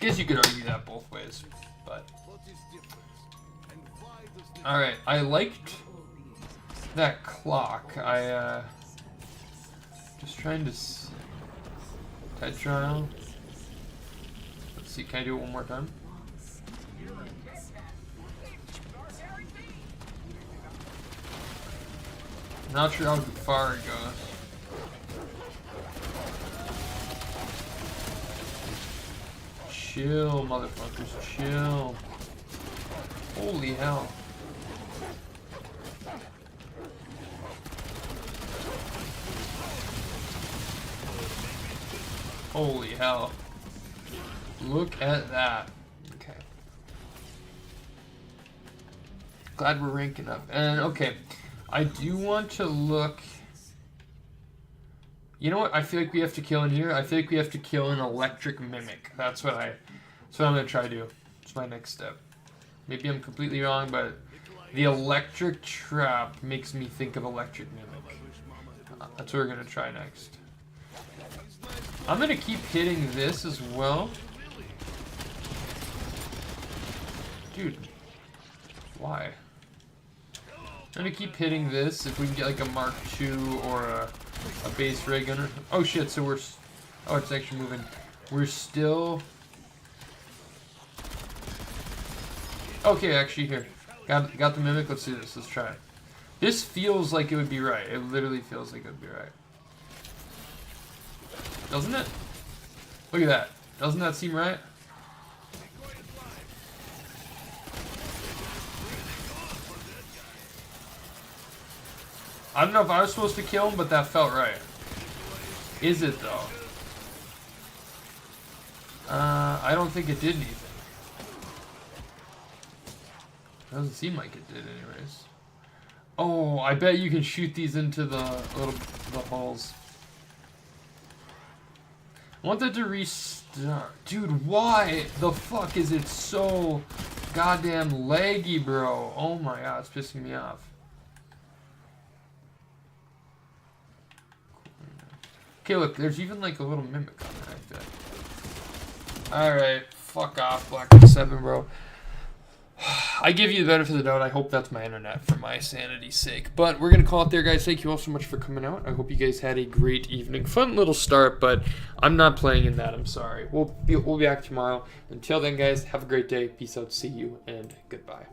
Guess you could argue that both ways, but... Alright, I liked that clock. Just trying to... Tetron. Let's see, can I do it one more time? Not sure how far it goes. Chill, motherfuckers, chill. Holy hell. Holy hell. Look at that. Okay. Glad we're ranking up. And okay, I do want to look. You know what? I feel like we have to kill in here. I feel like we have to kill an electric mimic. That's what I'm gonna try to do. It's my next step. Maybe I'm completely wrong, but the electric trap makes me think of electric mimic. That's what we're gonna try next. I'm gonna keep hitting this as well. Dude, why? I'm gonna keep hitting this if we can get like a Mark II or a base ray gunner. Oh shit, so we're... Oh, it's actually moving. We're still... Okay, actually here. Got the mimic, let's do this, let's try it. This feels like it would be right. It literally feels like it would be right. Doesn't it? Look at that. Doesn't that seem right? I don't know if I was supposed to kill him, but that felt right. Is it, though? I don't think it did anything. Doesn't seem like it did, anyways. Oh, I bet you can shoot these into the holes. I want that to restart. Dude, why the fuck is it so goddamn laggy, bro? Oh my god, it's pissing me off. Okay, look, there's even like a little mimic on there, I bet. Alright, fuck off, Black 7, bro. I give you the benefit of the doubt. I hope that's my internet for my sanity's sake. But we're going to call it there, guys. Thank you all so much for coming out. I hope you guys had a great evening. Fun little start, but I'm not playing in that. I'm sorry. We'll be back tomorrow. Until then, guys, have a great day. Peace out. See you, and goodbye.